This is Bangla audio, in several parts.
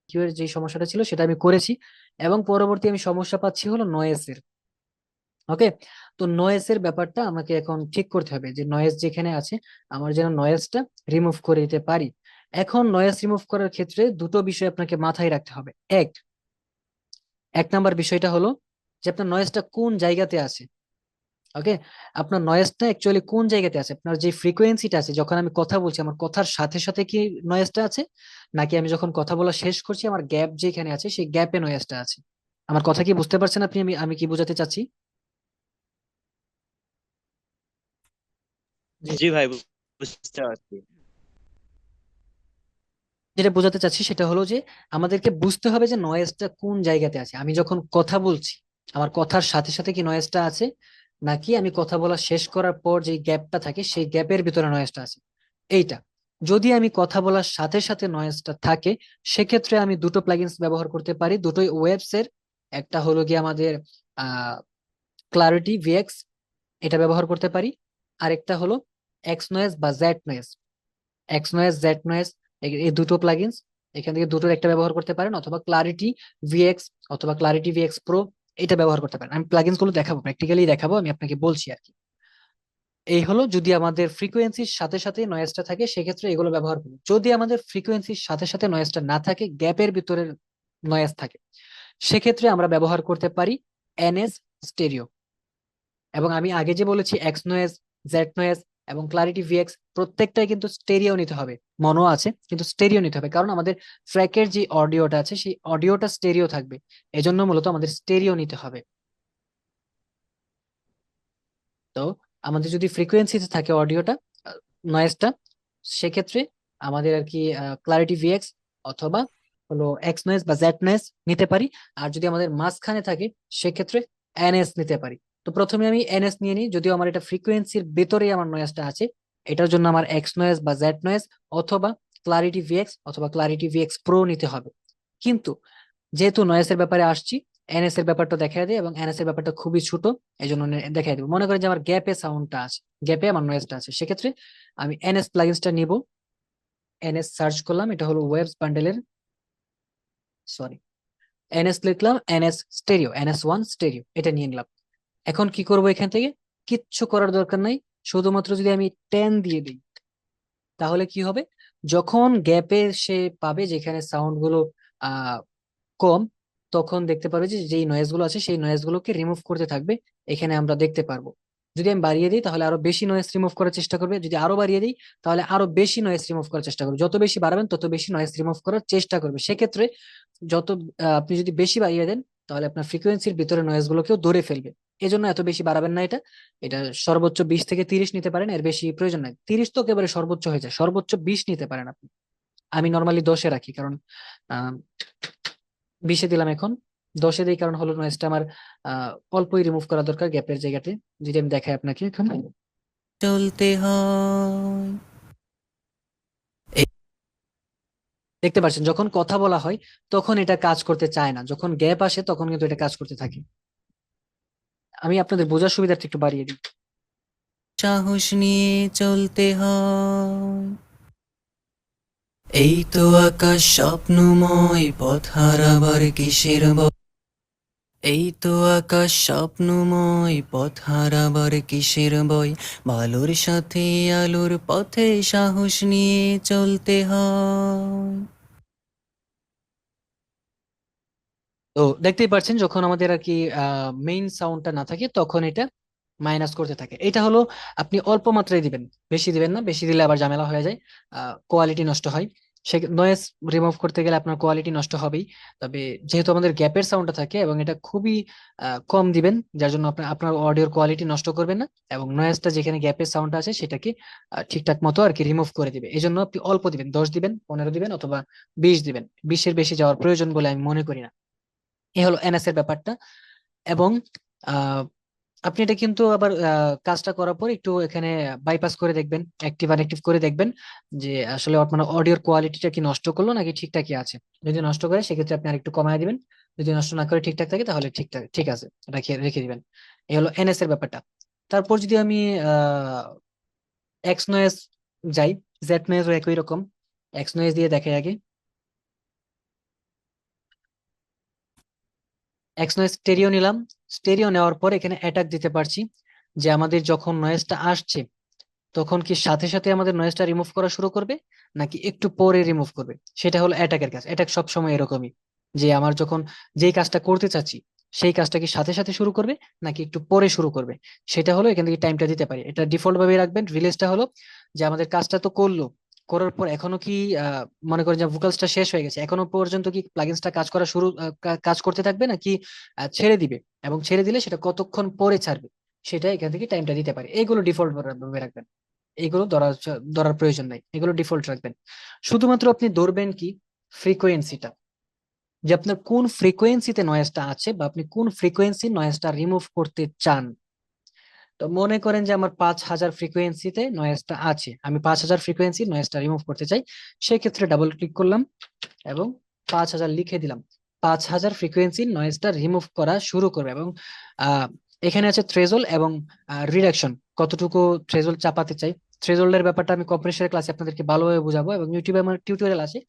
কিউ এর যে সমস্যাটা ছিল সেটা আমি করেছি, এবং পরবর্তী আমি সমস্যা পাচ্ছি হলো নয়েসের। ওকে, তো নয়েজের ব্যাপারটা আমাকে এখন ঠিক করতে হবে যে নয়েজ যেখানে আছে আমার যেন নয়েজটা রিমুভ করে দিতে পারি। এখন নয়েজ রিমুভ করার ক্ষেত্রে দুটো বিষয় আপনাকে মাথায় রাখতে হবে। এক এক নাম্বার বিষয়টা হলো যে আপনার নয়েজটা কোন জায়গাতে আছে। ওকে, আপনার নয়েজটা অ্যাকচুয়ালি কোন জায়গাতে আছে, আপনার যে ফ্রিকোয়েন্সিটা আছে যখন আমি কথা বলছি আমার কথার সাথে সাথে কি নয়েজটা আছে, নাকি আমি যখন কথা বলা শেষ করছি আমার গ্যাপ যেখানে আছে সেই গ্যাপে নয়েজটা আছে। আমার কথা কি বুঝতে পারছেন আপনি, আমি আমি কি বোঝাতে চাচ্ছি? জি, জি ভাই, বুঝতে পারছি। যেটা বোঝাতে চাচ্ছি সেটা হলো যে আমাদেরকে বুঝতে হবে যে নয়েজটা কোন জায়গাতে আছে। আমি যখন কথা বলছি আমার কথার সাথে সাথে কি নয়েজটা আছে, নাকি আমি কথা বলা শেষ করার পর যে গ্যাপটা থাকে সেই গ্যাপের ভিতরে নয়েজটা আছে, এইটা। যদি আমি কথা বলার সাথে সাথে নয়েজটা থাকে সেক্ষেত্রে আমি দুটো প্লাগইনস ব্যবহার করতে পারি, দুটোই ওয়েবস এর। একটা হলো গিয়ে আমাদের আহ ক্লারিটি ভিএক্স, এটা ব্যবহার করতে পারি। আরেকটা হলো এক্স নয়েজ বা Z noise. X noise, Z noise, এই দুটো প্লাগইনস এখান থেকে দুটোর একটা ব্যবহার করতে পারেন, অথবা ক্লারিটি ভিএক্স অথবা ক্লারিটি ভিএক্স প্রো, এটা ব্যবহার করতে পারেন। আমি প্লাগইনস গুলো দেখাবো, প্র্যাকটিক্যালি দেখাবো, আমি আপনাকে বলছি আর কি। এই হলো যদি আমাদের ফ্রিকোয়েন্সির সাথে সাথে নয়েজটা থাকে সেক্ষেত্রে এগুলো ব্যবহার করবো। যদি আমাদের ফ্রিকোয়েন্সির সাথে সাথে নয়েজটা না থাকে, গ্যাপের ভিতরে নয়েজ থাকে, সেক্ষেত্রে আমরা ব্যবহার করতে পারি এনএস স্টেরিও। এবং আমি আগে যে বলেছি এক্স নয়েজ, জেড নয়েজ এবং ক্লারিটি ভিএক্স প্রত্যেকটাই কিন্তু স্টেরিও নিতে হবে। মনো আছে কিন্তু স্টেরিও নিতে হবে, কারণ আমাদের ট্র্যাকের যে অডিওটা আছে সেই অডিওটা স্টেরিও থাকবে, এজন্য মূলত আমাদের স্টেরিও নিতে হবে। তো আমাদের যদি ফ্রিকোয়েন্সিতে থাকে অডিওটা, নয়েজটা, সেক্ষেত্রে আমাদের আর কি ক্লারিটি ভিএক্স অথবা হলো এক্স নয়েজ বা জেড নয়েজ নিতে পারি। আর যদি আমাদের মাঝখানে থাকে সেক্ষেত্রে এনএস নিতে পারি। তো প্রথমে আমি এনএস নিয়ে নিই, যদিও আমার এটা ফ্রিকোয়েন্সির ভেতরেই আমার নয়েজটা আছে। এটার জন্য আমার এক্স নয়েজ বা জেড নয়েজ অথবা ক্লারিটি ভিএক্স অথবা ক্লারিটি ভিএক্স প্রো নিতে হবে। কিন্তু যেহেতু নয়েজের ব্যাপারে আসছি, এনএস এর ব্যাপারটা দেখা দেয় এবং এনএস এর ব্যাপারটা খুবই ছোট, এই জন্য দেখাই দেবো। মনে করেন যে আমার গ্যাপে সাউন্ডটা আছে, গ্যাপে আমার নয়েজটা আছে, সেক্ষেত্রে আমি এনএস প্লাগইনসটা নিব। এনএস সার্চ করলাম, এটা হলো ওয়েবস বান্ডেলের, সরি, এনএস লিখলাম, এনএস স্টেরিও, এনএস 1 স্টেরিও, এটা নিয়ে নিলাম। এখন কি করব এখান থেকে? কিচ্ছু করার দরকার নাই, শুধুমাত্র যদি আমি 10 দিয়ে দিই তাহলে কি হবে, যখন গ্যাপে সে পাবে যেখানে সাউন্ড গুলো আহ কম, তখন দেখতে পারবে যে যেই নয়েজ গুলো আছে সেই নয়েজ গুলোকে রিমুভ করতে থাকবে। এখানে আমরা দেখতে পারবো। যদি আমি বাড়িয়ে দিই তাহলে আরো বেশি নয়েজ রিমুভ করার চেষ্টা করবে, যদি আরো বাড়িয়ে দিই তাহলে আরো বেশি নয়েজ রিমুভ করার চেষ্টা করবে। যত বেশি বাড়াবেন তত বেশি নয়েজ রিমুভ করার চেষ্টা করবে। সেক্ষেত্রে যত আপনি যদি বেশি বাড়িয়ে দেন তাহলে আপনার ফ্রিকোয়েন্সির ভিতরে নয়েজ গুলোকেও ধরে ফেলবে। এজন্য এত বেশি বাড়াবেন না। এটা এটা সর্বোচ্চ 20 থেকে 30 নিতে পারেন, এর বেশি প্রয়োজন নাই। 30 তো একেবারে সর্বোচ্চ হয়ে যায়, সর্বোচ্চ 20 নিতে পারেন আপনি। আমি নর্মালি 10-এ রাখি, কারণ আহ 20-এ দিলাম এখন। 10-এ দিই কারণ হলো নয়েজটা আমার অল্পই রিমুভ করা দরকার গ্যাপের জায়গাতে। যদি আমি দেখাই আপনাকে এখন, চলতে হয় দেখতে পাচ্ছেন যখন কথা বলা হয় তখন এটা কাজ করতে চায় না, যখন গ্যাপ আসে তখন কিন্তু এটা কাজ করতে থাকে। আমি আপনাদের বোঝার সুবিধার্থে একটু বাড়িয়ে দিই। সাহস নিয়ে চলতে হয়, এই তো আকাশ স্বপ্নময়, পথ হারাবার কিসের ভয়। এই তো আকাশ স্বপ্নময়, পথ হারাবার কিসের ভয়, ভালোর সাথে আলোর পথে সাহস নিয়ে চলতে হয়। তো দেখতেই পাচ্ছেন যখন আমাদের আর কি মেইন সাউন্ডটা না থাকে তখন এটা মাইনাস করতে থাকে। এটা হলো আপনি অল্প মাত্রায় দিবেন, বেশি দিবেন না, বেশি দিলে আবার ঝামেলা হয়ে যায়, কোয়ালিটি নষ্ট হয়। সে নয়েজ রিমুভ করতে গেলে আপনার কোয়ালিটি নষ্ট হবেই। তবে যেহেতু আমাদের গ্যাপের সাউন্ডটা থাকে এবং এটা খুবই কম দিবেন, যার জন্য আপনার আপনার অডিওর কোয়ালিটি নষ্ট করবেন না, এবং নয়েজটা যেখানে গ্যাপের সাউন্ড আছে সেটাকে ঠিকঠাক মতো আর কি রিমুভ করে দিবে। এই জন্য আপনি অল্প দিবেন, 10 দিবেন, 15 দিবেন অথবা 20 দিবেন। 20-এর বেশি যাওয়ার প্রয়োজন বলে আমি মনে করি না। এই হলো এনএস এর ব্যাপারটা। এবং আহ, আপনি এটা কিন্তু আবার কাজটা করার পর একটু এখানে বাইপাস করে দেখবেন, অ্যাক্টিভ আনঅ্যাক্টিভ করে দেখবেন যে আসলে মানে অডিওর কোয়ালিটিটা কি নষ্ট করলো নাকি ঠিকঠাকই আছে। যদি নষ্ট করে সেক্ষেত্রে আপনি আরেকটু কমায় দিবেন, যদি নষ্ট না করে ঠিকঠাক থাকে তাহলে ঠিকঠাক ঠিক আছে, রেখে রেখে দিবেন। এই হলো এনএস এর ব্যাপারটা। তারপর যদি আমি এক্স নয়েজ যাই, জেড নয়েজও একই রকম। এক্স নয়েজ দিয়ে দেখে আগে, এক্স নয়েজ স্টেরিও নিলাম, স্টেরিও নেওয়ার পর এখানে অ্যাটাক দিতে পারছি, যে আমাদের যখন নয়েজটা আসছে তখন কি সাথে সাথে আমাদের নয়েজটা রিমুভ করা শুরু করবে নাকি একটু পরে রিমুভ করবে, সেটা হলো অ্যাটাকের কাজ। অ্যাটাক সবসময় এরকমই, যে আমার যখন যেই কাজটা করতে চাচ্ছি সেই কাজটা কি সাথে সাথে শুরু করবে নাকি একটু পরে শুরু করবে, সেটা হলো এখান থেকে টাইমটা দিতে পারি। এটা ডিফল্ট ভাবে রাখবেন। রিলিজটা হলো যে আমাদের কাজটা তো করলো, করার পর এখনো কি মনে করেন যে ভোকালসটা শেষ হয়ে গেছে, এখনো পর্যন্ত কি প্লাগইনসটা কাজ করা শুরু কাজ করতে থাকবে নাকি ছেড়ে দিবে, এবং ছেড়ে দিলে সেটা কতক্ষণ পরে ছাড়বে, সেটা এখান থেকে টাইমটা দিতে পারি। এইগুলো ডিফল্ট ভাবে রাখবেন, এগুলো ধরার প্রয়োজন নাই, এগুলো ডিফল্ট রাখবেন। শুধুমাত্র আপনি ধরবেন কি ফ্রিকোয়েন্সিটা, যে আপনার কোন ফ্রিকোয়েন্সিতে নয়েজটা আছে বা আপনি কোন ফ্রিকোয়েন্সি নয়েজটা রিমুভ করতে চান। তো মনে করেন যে আমার 5,000 ফ্রিকোয়েন্সিতে নয়েজটা আছে, আমি 5,000 ফ্রিকোয়েন্সি নয়েজটা রিমুভ করতে চাই। সেক্ষেত্রে ডাবল ক্লিক করলাম এবং 5,000 লিখে দিলাম। 5,000 ফ্রিকোয়েন্সি নয়েজটা রিমুভ করা শুরু করবে। এবং আহ এখানে আছে থ্রেজোল্ড এবং রিডাকশন, কতটুকু থ্রেজোল্ড চাপাতে চাই। থ্রেজোল্ডের ব্যাপারটা আমি কম্প্রেসরের ক্লাসে আপনাদেরকে ভালোভাবে বুঝাবো, এবং ইউটিউবে আমার টিউটোরিয়াল আছে।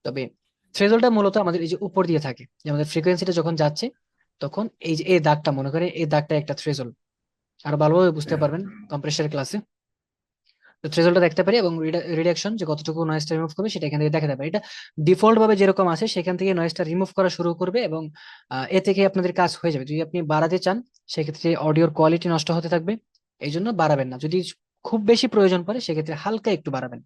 তবে থ্রেজোল্ডটা মূলত আমাদের এই যে উপর দিয়ে থাকে, যে আমাদের ফ্রিকোয়েন্সিটা যখন যাচ্ছে তখন এই যে এই দাগটা, মনে করে এই দাগটা একটা থ্রেজোল্ড, আরো ভালোভাবে বুঝতে পারবেন কম্প্রেসরের ক্লাসে। তো থ্রেশহোল্ডটা দেখতে পারি এবং রিডাকশন যে কতটুকু নয়েজটা রিমুভ করবে সেটা এখান থেকে দেখাতে পারি। এটা ডিফল্ট ভাবে যেরকম আছে সেখান থেকে নয়েজটা রিমুভ করা শুরু করবে, এবং এ থেকে আপনাদের কাজ হয়ে যাবে। যদি আপনি বাড়াতে চান সেক্ষেত্রে অডিওর কোয়ালিটি নষ্ট হতে থাকবে, এই জন্য বাড়াবেন না। যদি খুব বেশি প্রয়োজন পড়ে সেক্ষেত্রে হালকা একটু বাড়াবেন।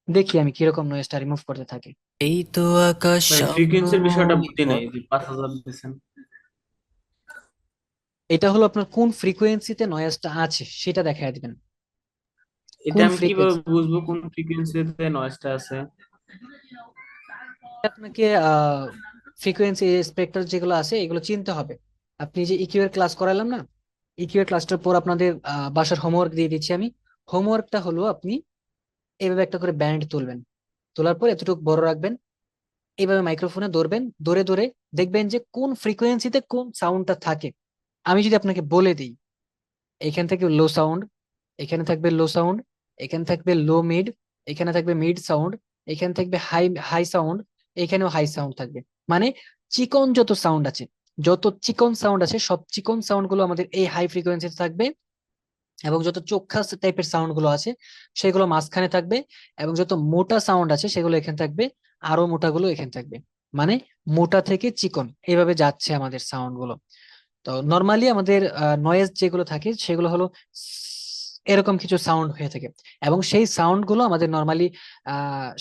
দেখি আমি কিরকম নয়েজটা রিমুভ করতে থাকি। এই তো আকাশ ভাই ফ্রিকোয়েন্সির বিষয়টা বুঝি নাই, যে 5,000 দিয়েছেন। এটা হলো আপনার কোন ফ্রিকোয়েন্সিতে নয়েজটা আছে সেটা দেখায় দিবেন। এটা কোন আমি কিভাবে ফ্রিকোয়েন্সি বুঝবো কোন ফ্রিকোয়েন্সিতে নয়েজটা আছে? আপনাকে ফ্রিকোয়েন্সি স্পেক্ট্রাম যেগুলো আছে এগুলো চিনতে হবে। আপনি যে ইকিউ এর ক্লাস করালাম না, ইকিউ এর ক্লাসটার পর আপনাদের বাসার হোমওয়ার্ক দিয়ে দিচ্ছি আমি। হোমওয়ার্কটা হলো আপনি এইভাবে একটা করে ব্যান্ড তুলবেন, তোলার পর এতটুকু বড় রাখবেন, এইভাবে মাইক্রোফোনে ধরবেন, ধরে ধরে দেখবেন যে কোন ফ্রিকোয়েন্সিতে কোন সাউন্ডটা থাকে। আমি যদি আপনাকে বলে দিই এখান থেকে লো সাউন্ড, এখানে থাকবে লো সাউন্ড, এখানে থাকবে লো মিড, এখানে থাকবে মিড সাউন্ড, এখানে থাকবে হাই হাই সাউন্ড, এখানেও হাই সাউন্ড থাকবে। মানে চিকন যত সাউন্ড আছে, যত চিকন সাউন্ড আছে সব চিকন সাউন্ড গুলো আমাদের এই হাই ফ্রিকোয়েন্সিতে থাকবে, এবং যত চোখ্খা টাইপের সাউন্ড গুলো আছে সেগুলো মাঝখানে থাকবে, এবং যত মোটা সাউন্ড আছে সেগুলো এখানে থাকবে, আরো মোটা গুলো এখানে থাকবে। মানে মোটা থেকে চিকন এইভাবে যাচ্ছে আমাদের সাউন্ড গুলো। তো নর্মালি আমাদের নয়েজ যেগুলো থাকে সেগুলো হলো এরকম কিছু সাউন্ড হয়ে থাকে, এবং সেই সাউন্ড গুলো আমাদের নর্মালি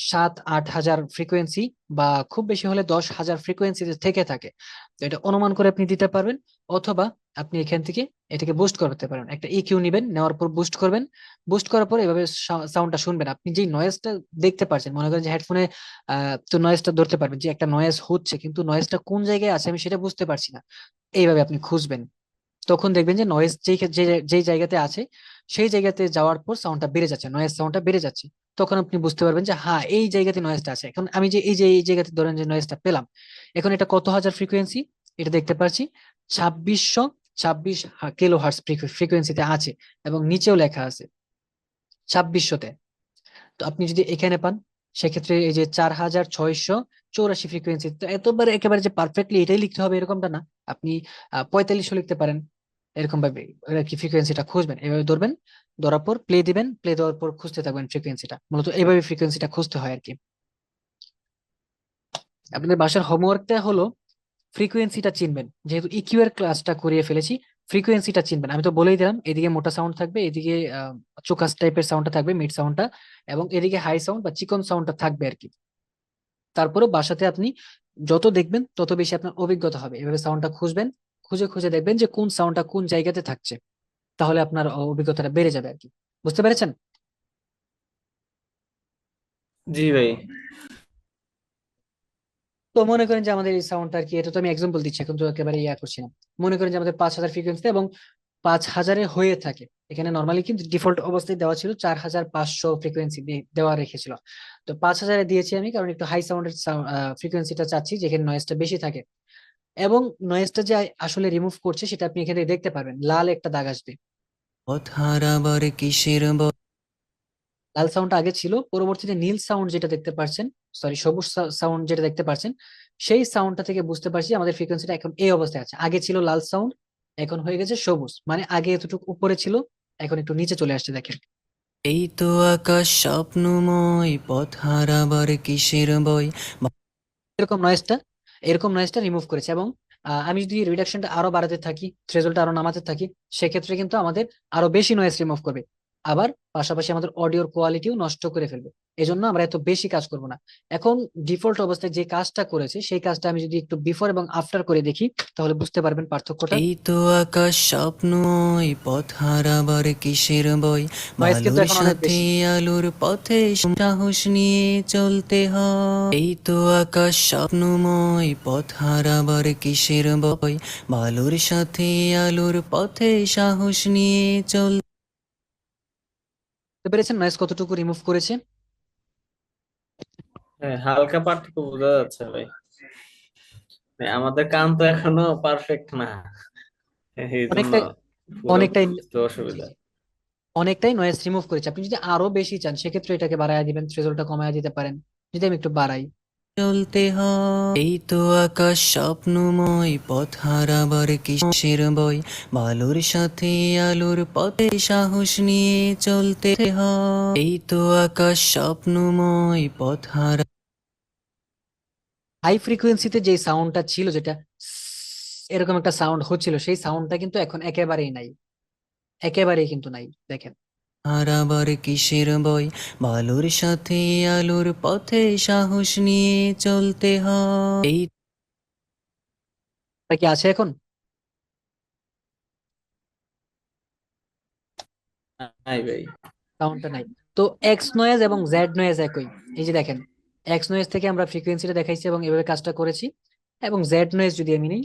7-8 হাজার ফ্রিকোয়েন্সি বা খুব বেশি হলে 10,000 ফ্রিকোয়েন্সি থেকে থাকে। তো এটা অনুমান করে আপনি দিতে পারবেন, অথবা আপনি এখান থেকে এটাকে বুস্ট করতে পারেন। একটা ইকিউ নিবেন, নেওয়ার পর বুস্ট করবেন, বুস্ট করার পর এভাবে সাউন্ডটা শুনবেন। আপনি যে নয়েজটা দেখতে পাচ্ছেন, মনে করেন যে হেডফোনে তো নয়েজটা ধরতে পারবেন যে একটা নয়েজ হচ্ছে, কিন্তু নয়েজটা কোন জায়গায় আছে আমি সেটা বুঝতে পারছি না। এইভাবে আপনি খুঁজবেন, তখন দেখবেন যে নয়েজ যেই জায়গাতে আছে সেই জায়গাতে যাওয়ার পর সাউন্ডটা বেড়ে যাচ্ছে, নয়েজ সাউন্ডটা বেড়ে যাচ্ছে। তখন আপনি বুঝতে পারবেন যে হ্যাঁ এই জায়গাতে নয়েজটা আছে। এখন আমি যে এই জায়গাতে ধরেন যে নয়েজটা পেলাম, এখন এটা কত হাজার ফ্রিকোয়েন্সি, এটা দেখতে পাচ্ছি 2626 কিলো হার্টস ফ্রিকোয়েন্সিতে আছে, এবং নিচেও লেখা আছে 2600-তে। তো আপনি যদি এখানে পান সেক্ষেত্রে এই যে 4,684 ফ্রিকোয়েন্সি, তো একেবারে যে পারফেক্টলি এটাই লিখতে হবে এরকমটা না। আপনি 4500 লিখতে পারেন, এরকম ভাবে আর কি ফ্রিকোয়েন্সিটা খুঁজবেন। এভাবে ধরবেন, ধরার পর প্লে দিবেন, প্লে দেওয়ার পর খুঁজতে থাকবেন ফ্রিকোয়েন্সিটা। মূলত এইভাবে ফ্রিকোয়েন্সিটা খুঁজতে হয় আর কি। আপনাদের বাসার হোমওয়ার্কটা হলো ফ্রিকোয়েন্সিটা চিনবেন, যেহেতু ইকিউ এর ক্লাসটা করিয়ে ফেলেছি। ফ্রিকোয়েন্সিটা চিনবেন, আমি তো বলেই দিলাম এদিকে মোটা সাউন্ড থাকবে, এদিকে চোকাস টাইপের সাউন্ডটা থাকবে, মিড সাউন্ডটা, এবং এদিকে হাই সাউন্ড বা চিকন সাউন্ডটা থাকবে আর কি। তারপরে বাসাতে আপনি যত দেখবেন তত বেশি আপনার অভিজ্ঞতা হবে। এভাবে সাউন্ডটা খুঁজবেন, খুঁজে খুঁজে দেখবেন যে কোন সাউন্ডটা কোন জায়গাতে থাকছে, তাহলে আপনার অভিজ্ঞতাটা বেড়ে যাবে আর কি। বুঝতে পেরেছেন? জি ভাই। তো মনে করেন যে আমাদের এই সাউন্ডটা আর কি, এটা তো আমি এক্সাম্পল দিচ্ছি, এখন তো একেবারে ইয়া করছি না। মনে করেন যে আমাদের 5,000 ফ্রিকোয়েন্সি এবং 5,000-এ হয়ে থাকে। এখানে নর্মালি কিন্তু ডিফল্ট অবস্থায় দেওয়া ছিল 4,500 ফ্রিকোয়েন্সি দেওয়া রেখেছিল। তো 5,000-এ দিয়েছি আমি, কারণ একটু হাই সাউন্ডের ফ্রিকোয়েন্সিটা চাচ্ছি যেখানে নয়েজটা বেশি থাকে। এবং নয়েজটা যে আসলে রিমুভ করছে সেটা আপনি এখানে দেখতে পারবেন, লাল একটা দাগ আসবে। পথ হারাবার কিসের লাল সাউন্ড আগে ছিল, পরবর্তীতে নীল সাউন্ড যেটা দেখতে পাচ্ছেন সরি সবুজ সাউন্ড যেটা দেখতে পাচ্ছেন, সেই সাউন্ডটা থেকে বুঝতে পারছি আমাদের ফ্রিকোয়েন্সিটা এখন এই অবস্থায় আছে। আগে ছিল লাল সাউন্ড, এখন হয়ে গেছে সবুজ, মানে আগে এতটুকু উপরে ছিল, এখন একটু নিচে চলে আসছে। দেখেন এই তো আকাশ স্বপ্নময়, পথ হারাবার কিসের বই। এরকম নয়েজটা, এরকম নয়েজটা রিমুভ করেছে। এবং আমি যদি রিডাকশনটা আরো বাড়াতে থাকি, থ্রেশহোল্ডটা আরো নামাতে থাকি, সেক্ষেত্রে কিন্তু আমাদের আরো বেশি নয়েজ রিমুভ করবে, আবার পাশাপাশি আমাদের অডিওর কোয়ালিটিও নষ্ট করে ফেলবে। এজন্য আমরা এত বেশি কাজ করব না। এখন ডিফল্ট অবস্থায় যে কাজটা করেছে সেই কাজটা আমি যদি একটু বিফোর এবং আফটার করে দেখি, তাহলে বুঝতে পারবেন পার্থক্যটা। এই তো আকাশ স্বপ্নময়, পথ হারাবার কিসের বই। নয়েজ কিন্তু বালুর এখন অনেক সাথে বেশি। আলোর পথে সাহস নিয়ে চলতে হয়। এই তো আকাশ স্বপ্নময়, পথ হারাবার কিসের বই। বালুর সাথে আলোর পথে সাহস নিয়ে চল। বুঝতে পেরেছেন নয়েজ কতটুকু রিমুভ করেছে? হ্যাঁ, হালকা পার্থক্য বোঝা যাচ্ছে ভাই। মানে আমাদের কান তো এখনো পারফেক্ট না, এই জন্য অনেকটাই, পুরোপুরি অনেকটাই, বুঝতে জি অসুবিধা। জি, অনেকটাই নয়েজ রিমুভ করেছে। আপনি যদি আরো বেশি চান সেক্ষেত্রে এটাকে বাড়ায় দিবেন, থ্রেশহোল্ডটা কমায় দিতে পারেন। যদি আমি একটু বাড়াই, চলতে হয়। এই তো আকাশ স্বপ্নময়, পথ হারাবার কিসের বই। বালুর সাথে আলোর পথে সাহস নিয়ে চলতে হয়। এই তো আকাশ স্বপ্নময়, পথ হারা। হাই ফ্রিকোয়েন্সিতে যে সাউন্ডটা ছিল, যেটা এরকম একটা সাউন্ড হচ্ছিল, সেই সাউন্ডটা কিন্তু এখন একেবারেই নাই, একেবারেই কিন্তু নাই। দেখেন হারাবার কিসের বই। বালুর সাথে আলোর পথে সাহস নিয়ে চলতে হয়। এই এটা কি আছে এখন? নাই ভাই। সাউন্ডটা নাই। তো এক্স নয়েজ এবং জেড নয়েজ একই। এই যে দেখেন, এক্স নয়েজ থেকে আমরা ফ্রিকোয়েন্সিটা দেখাইছি এবং এভাবে কাজটা করেছি। এবং জেড নয়েজ যদি আমি নিই,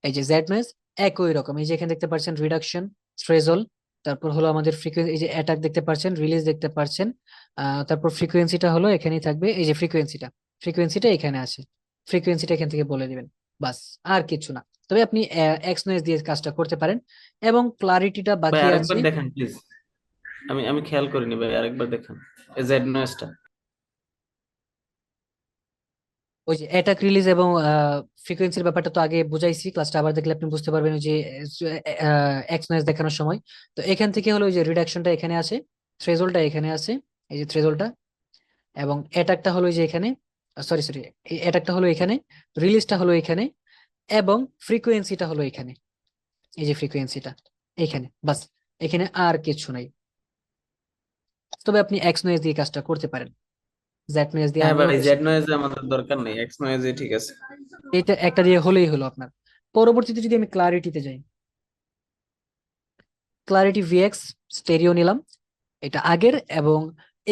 এই যে জেড নয়েজ একই রকম। এই যে এখানে দেখতে পাচ্ছেন রিডাকশন, থ্রেশহোল্ড, তারপর হলো আমাদের ফ্রিকোয়েন্সি, এই যে অ্যাটাক দেখতে পাচ্ছেন, রিলিজ দেখতে পাচ্ছেন, তারপর ফ্রিকোয়েন্সিটা হলো এখানেই থাকবে। এই যে ফ্রিকোয়েন্সিটা, ফ্রিকোয়েন্সিটা এখানে আছে, ফ্রিকোয়েন্সিটা এখান থেকে বলে দিবেন, বাস, আর কিছু না। তবে আপনি এক্স নয়েজ দিয়ে কাজটা করতে পারেন। এবং ক্লারিটিটা ভাই বাকি আছে। আরেকবার দেখেন প্লিজ, আমি আমি খেয়াল করিনি ভাই, আরেকবার দেখেন এই জেড নয়েজটা। ওই যে অ্যাটাক, রিলিজ এবং ফ্রিকোয়েন্সির ব্যাপারটা তো আগে বুঝাইছি, ক্লাসটা আবার দেখলে আপনি বুঝতে পারবেন। ওই যে এক্স নয়েজ দেখানোর সময়, তো এখান থেকে হলো ওই যে রিডাকশনটা এখানে আছে, থ্রেশহোল্ডটা এখানে আছে, এই যে থ্রেশহোল্ডটা, এবং অ্যাটাকটা হলো এই যে এখানে, সরি সরি, অ্যাটাকটা হলো এখানে, রিলিজটা হলো এখানে, এবং ফ্রিকোয়েন্সিটা হলো এখানে, এই যে ফ্রিকোয়েন্সিটা এখানে, বাস, এখানে আর কিছু নাই। তবে আপনি এক্স নয়েজ দিয়ে কাজটা করতে পারেন, জেড নয়েজ দিয়ে হ্যাঁ আমিও ভাই, বেশি। জেড নয়েজ আমাদের দরকার নেই, এক্স নয়েজই ঠিক আছে। এটা একটা দিয়ে হলেই হলো আপনার। পরবর্তীতে যদি আমি ক্লারিটিতে যাই, ক্লারিটি ভিএক্স স্টেরিও নিলাম, এটা আগের, এবং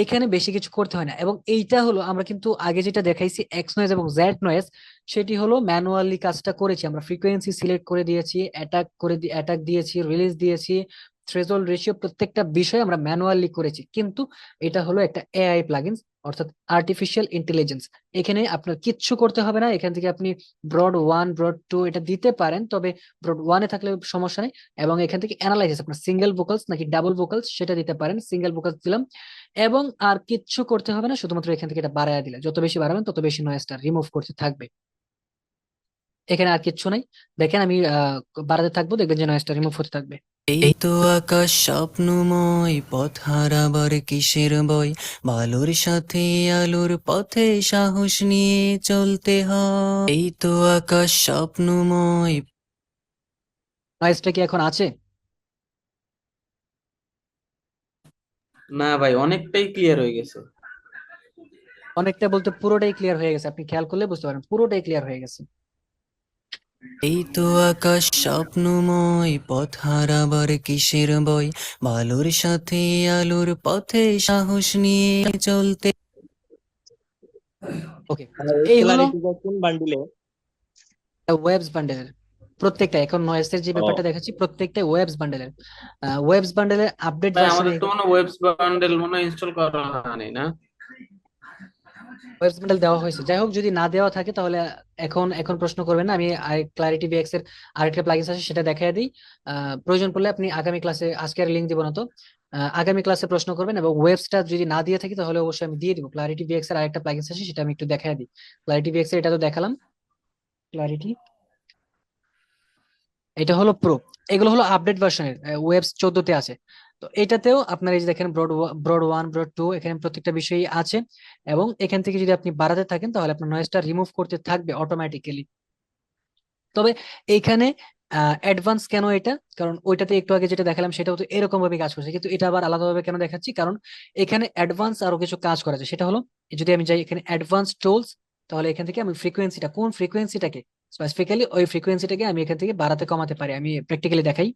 এখানে বেশি কিছু করতে হয় না। এবং এইটা হলো আমরা কিন্তু আগে যেটা দেখাইছি এক্স নয়েজ এবং জেড নয়েজ, সেটি হলো ম্যানুয়ালি কাজটা করেছি আমরা, ফ্রিকোয়েন্সি সিলেক্ট করে দিয়েছি, অ্যাটাক দিয়েছি, রিলিজ দিয়েছি, থ্রেশহোল্ড রেশিও, প্রত্যেকটা বিষয় আমরা ম্যানুয়ালি করেছি। কিন্তু এটা হলো একটা এআই প্লাগইনস, অর্থাৎ আর্টিফিশিয়াল ইন্টেলিজেন্স। এখানে আপনার কিচ্ছু করতে হবে না। এখান থেকে আপনি ব্রড ওয়ান, ব্রড টু এটা দিতে পারেন, তবে ব্রড ওয়ানে থাকলে সমস্যা নেই। এবং এখান থেকে অ্যানালাইসিস, আপনার সিঙ্গেল ভোকালস নাকি ডাবল ভোকালস সেটা দিতে পারেন। সিঙ্গেল ভোকালস দিলাম, এবং আর কিচ্ছু করতে হবে না, শুধুমাত্র এখান থেকে এটা বাড়ায় দিলে, যত বেশি বাড়াবেন তত বেশি নয়েজটা রিমুভ করতে থাকবে। এখানে আর কিচ্ছু নাই। দেখেন আমি বাড়াতে থাকবো, দেখবেন যে নয়েজটা রিমুভ হতে থাকবে। এই তো আকাশ স্বপ্নময়, পথ হারাবার কিসের বই। বালুর সাথে আলোর পথে সাহস নিয়ে চলতে হয়। এই তো আকাশ স্বপ্নময়। নয়েজটা কি এখন আছে? না ভাই, অনেকটাই ক্লিয়ার হয়ে গেছে। অনেকটা বলতে পুরোটাই ক্লিয়ার হয়ে গেছে, আপনি খেয়াল করলে বুঝতে পারেন পুরোটাই ক্লিয়ার হয়ে গেছে। এই তো আকাশ স্বপ্নময়, পথ হারাবার কিসের বই। বালুর সাথে আলোর পথে সাহস নিয়ে চলতে। ওকে, আর এই হলো ক্লারিটিটা কোন বান্ডিলে? ওয়েবস বান্ডেলের প্রত্যেকটা, এখন নয়েজের যে ও ব্যাপারটা দেখাচ্ছি প্রত্যেকটা ওয়েবস বান্ডেলের। ওয়েবস বান্ডেলের আপডেট ভাই, ভার্সনে, আমাদের তো মনে ওয়েবস বান্ডেল মনে ইনস্টল করা হয়নি না? ওয়েবস বান্ডেল দেওয়া হয়েছে। যাই হোক, যদি না দেওয়া থাকে তাহলে এখন এখন প্রশ্ন করবেন না, আমি ক্লারিটি ভিএক্স এর আরেকটা প্লাগইনস আছে সেটা দেখাই দিই। প্রয়োজন পড়লে আপনি আগামী ক্লাসে, আজকে আর লিঙ্ক দিব না তো, আগামী ক্লাসে প্রশ্ন করবেন, এবং ওয়েবসটা যদি না দিয়ে থাকি তাহলে অবশ্যই আমি দিয়ে দিব। ক্লারিটি ভিএক্স এর আরেকটা প্লাগইন আছে, সেটা আমি একটু দেখাই দিই। ক্লারিটি ভিএক্স এর এটা তো দেখালাম, ক্লারিটি, এটা হলো প্রো। এগুলো হলো আপডেট ভার্সনের, ওয়েবস 14 তে আছে। তো এটাতেও আপনার এই যে দেখেন ব্রড, ব্রড 1, ব্রড 2, এখানে প্রত্যেকটা বিষয়ই আছে। এবং এখান থেকে যদি আপনি বাড়াতে থাকেন তাহলে আপনার নয়েজটা রিমুভ করতে থাকবে অটোমেটিক্যালি। তবে এইখানে অ্যাডভান্স কেন এটা, কারণ ওইটাতে একটু আগে যেটা দেখালাম সেটাও তো এরকম ভাবে কাজ করছে, কিন্তু এটা আবার আলাদাভাবে কেন দেখাচ্ছি, কারণ এখানে অ্যাডভান্স আরো কিছু কাজ করা যায়। সেটা হলো যদি আমি যাই এখানে অ্যাডভান্স টুলস, তাহলে এখান থেকে আমি ফ্রিকোয়েন্সিটা, কোন ফ্রিকোয়েন্সিটাকে স্পেসিফিক্যালি, ওই ফ্রিকোয়েন্সিটাকে আমি এখান থেকে বাড়াতে কমাতে পারি। আমি প্র্যাকটিক্যালি দেখাই।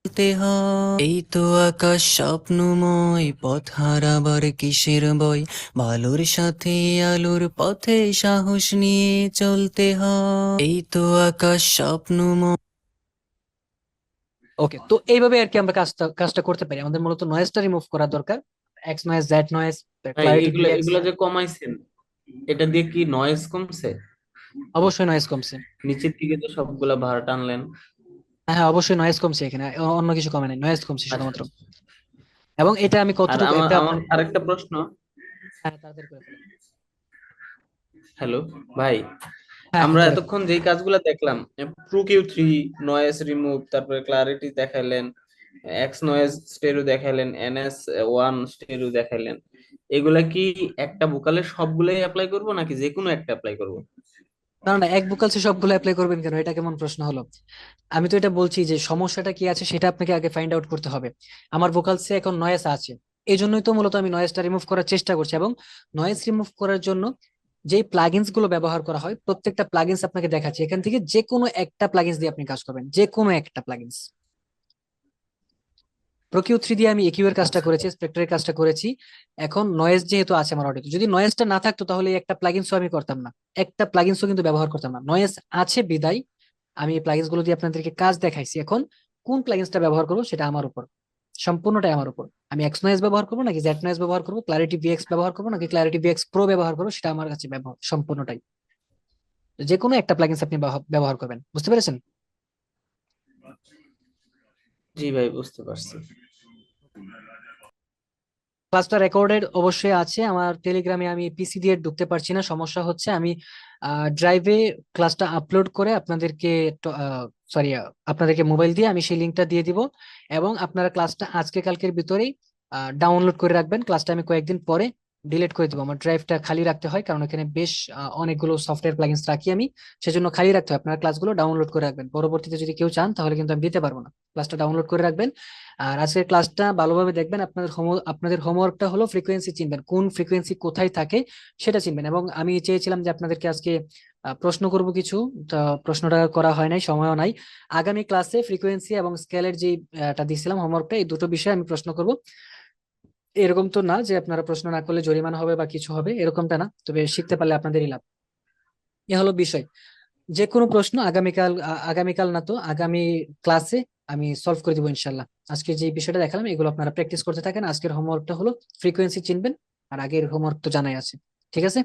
চলতে হয়। এই তো আকাশ স্বপ্নময়, পথ হারাবার কিসের ভয়, বালুর সাথে আলোর পথে সাহস নিয়ে চলতে হয়। এই তো আকাশ স্বপ্নময়। ওকে, তো এইভাবে আর কি আমরা কাজটা কাজটা করতে পারি। আমাদের মূলত নয়েজটা রিমুভ করা দরকার, এক্স নয়েজ, জেড নয়েজ, ভাই ক্লারিটি এগুলো ভিএক্স। এগুলো যে কমাইছেন, এটা দিয়ে কি নয়েজ কমছে? অবশ্যই নয়েজ কমছে। নিচের দিকে তো সবগুলা ভাড়া টানলেন। হ্যাঁ হ্যাঁ, অবশ্যই নয়েজ কমছে এখানে, অন্য কিছু কমে নাই, নয়েজ কমছে আচ্ছা শুধুমাত্র। আচ্ছা। এবং এটা আমি আর কতটুকু আমার একটা আমার আরেকটা প্রশ্ন। হ্যাঁ, তাড়াতাড়ি করে ফেলো। হ্যালো ভাই, হ্যাঁ হ্যাঁ, আমরা বলেন। এতক্ষণ যেই কাজগুলো দেখলাম, pro Q three, noise remove, তারপরে ক্লারিটি দেখাইলেন, এক্স নয়েজ স্টেরিও দেখাইলেন, এনএস ওয়ান স্টেরিও দেখাইলেন, এগুলা কি একটা ভোকালে সবগুলাই অ্যাপ্লাই করব নাকি যে কোনো একটা অ্যাপ্লাই করব? না না, এক ভোকালসে সবগুলো অ্যাপ্লাই করবেন কেন, এটা কেমন প্রশ্ন হলো? আমি তো এটা বলছি যে সমস্যাটা কি আছে সেটা আপনাকে আগে ফাইন্ড আউট করতে হবে। আমার ভোকালসে এখন নয়েজ আছে, এই জন্যই তো মূলত আমি নয়েজটা রিমুভ করার চেষ্টা করছি। এবং নয়েজ রিমুভ করার জন্য যেই প্লাগইনস গুলো ব্যবহার করা হয়, প্রত্যেকটা প্লাগইনস আপনাকে দেখাচ্ছি। এখান থেকে যে কোনো একটা প্লাগইনস দিয়ে আপনি কাজ করবেন, যে কোনো একটা প্লাগইনস। প্রোকিউ থ্রি দিয়ে আমি একিউ এর কাজটা আচ্ছা করেছি, স্পেক্টরের কাজটা করেছি। এখন নয়েজ যেহেতু আছে আমার অডিওতে, যদি নয়েজটা না থাকতো তাহলে এই একটা প্লাগইনসও আমি করতাম না, একটা প্লাগইনসও কিন্তু ব্যবহার করতাম না। নয়েজ আছে বিদায় আমি এই প্লাগইনস গুলো দিয়ে আপনাদেরকে কাজ দেখাইছি। এখন কোন প্লাগইনসটা ব্যবহার করবো সেটা আমার উপর, সম্পূর্ণটাই আমার উপর। আমি এক্স নয়েজ ব্যবহার করবো নাকি জেড নয়েজ ব্যবহার করবো, ক্লারিটি ভিএক্স ব্যবহার করবো নাকি ক্লারিটি ভিএক্স প্রো ব্যবহার করবো, সেটা আমার কাছে ব্যবহার সম্পূর্ণটাই। যে কোনো একটা প্লাগইনস আপনি ব্যবহার করবেন, বুঝতে পেরেছেন? জি ভাই, বুঝতে পারছি। ক্লাসটা রেকর্ডেড অবশ্যই আছে আমার টেলিগ্রামে। আমি পিসি দিয়ে ঢুকতে পারছি না, সমস্যা হচ্ছে। আমি ড্রাইভে ক্লাসটা আপলোড করে আপনাদেরকে, সরি, আপনাদেরকে মোবাইল দিয়ে আমি সেই লিঙ্কটা দিয়ে দিব। এবং আপনারা ক্লাসটা আজকে কালকের ভিতরেই ডাউনলোড করে রাখবেন। ক্লাসটা আমি কয়েকদিন পরে ডিলিট করে দিব, আমার ড্রাইভটা খালি রাখতে হয় কারণ এখানে বেশ অনেকগুলো সফটওয়্যার প্লাগইনস রাখি আমি, সেজন্য খালি রাখতে হয়। আপনারা ক্লাসগুলো ডাউনলোড করে রাখবেন, পরবর্তীতে যদি কেউ চান তাহলে কিন্তু আমি দিতে পারবো না। ক্লাসটা ডাউনলোড করে রাখবেন। আর আজকের ক্লাসটা ভালোভাবে দেখবেন। আপনাদের হোমওয়ার্কটা হলো ফ্রিকোয়েন্সি চিনবেন, কোন ফ্রিকোয়েন্সি কোথায় থাকে সেটা চিনবেন। এবং আমি চেয়েছিলাম যে আপনাদেরকে আজকে প্রশ্ন করব কিছু, তা প্রশ্নটা করা হয় নাই, সময়ও নাই। আগামী ক্লাসে ফ্রিকোয়েন্সি এবং স্কেলের যে দিয়েছিলাম হোমওয়ার্কটা, এই দুটো বিষয়ে আমি প্রশ্ন করব। এরকম তো না যে আপনারা প্রশ্ন না করলে জরিমানা হবে বা কিছু হবে, এরকমটা না, তবে শিখতে পারলে আপনাদেরই লাভ। এ হলো বিষয়। যে কোনো প্রশ্ন আগামীকাল, আগামীকাল না তো আগামী ক্লাসে আমি সলভ করে দিব ইনশাল্লাহ। আজকে যে বিষয়টা দেখালাম এগুলো আপনারা প্র্যাকটিস করতে থাকেন। আজকের হোমওয়ার্কটা হলো ফ্রিকোয়েন্সি চিনবেন, আর আগের হোমওয়ার্ক তো জানাই আছে। ঠিক আছে।